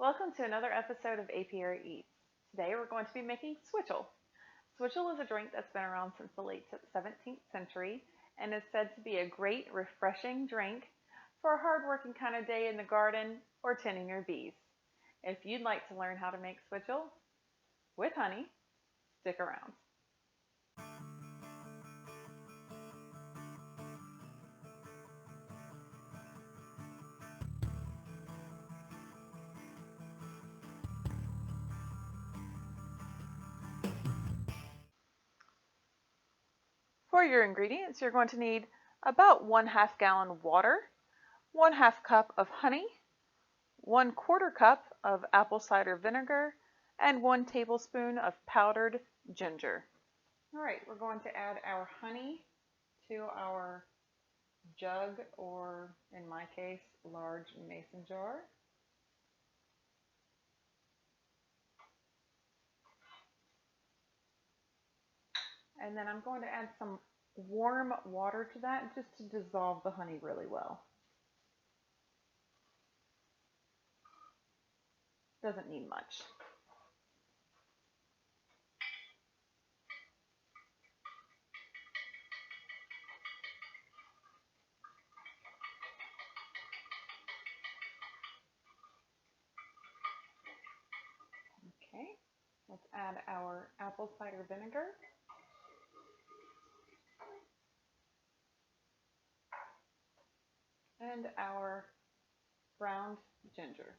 Welcome to another episode of Apiary Eats. Today we're going to be making Switchel. Switchel is a drink that's been around since the late 17th century and is said to be a great, refreshing drink for a hard-working kind of day in the garden or tending your bees. If you'd like to learn how to make Switchel with honey, stick around. For your ingredients, you're going to need about 1/2 gallon water, 1/2 cup of honey, 1/4 cup of apple cider vinegar, and 1 tablespoon of powdered ginger. All right, we're going to add our honey to our jug, or in my case, large mason jar. And then I'm going to add some warm water to that just to dissolve the honey really well. Doesn't need much. Okay, let's add our apple cider vinegar. And our ground ginger.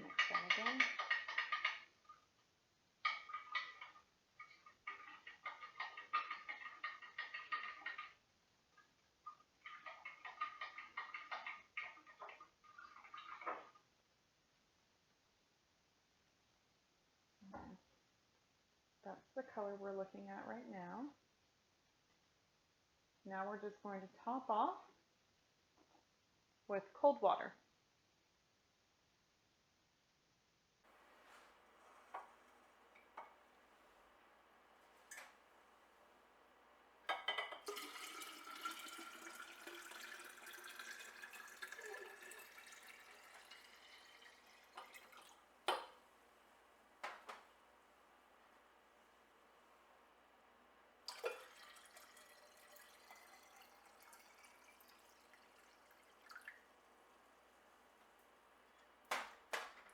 Mix that again. That's the color we're looking at right now. Now we're just going to top off with cold water.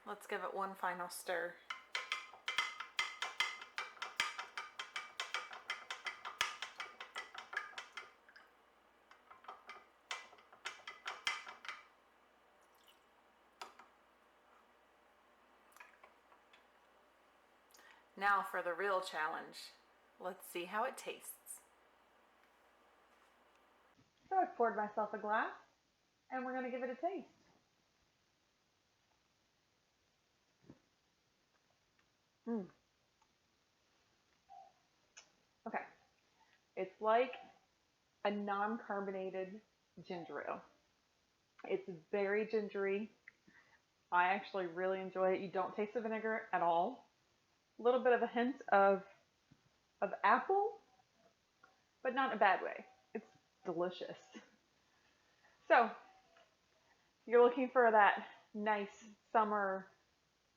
Let's give it one final stir. Now for the real challenge. Let's see how it tastes. So I've poured myself a glass and we're going to give it a taste. Okay, it's like a non-carbonated ginger ale. It's very gingery. I actually really enjoy it. You don't taste the vinegar at all. A little bit of a hint of apple, but not in a bad way. It's delicious. So, you're looking for that nice summer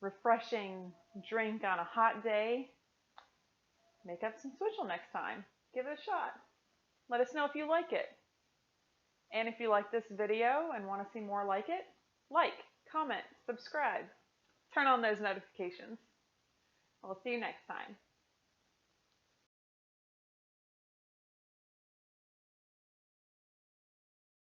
refreshing drink on a hot day, make up some Switchel next time. Give it a shot. Let us know if you like it. And if you like this video and want to see more like it, like, comment, subscribe, turn on those notifications. I'll see you next time.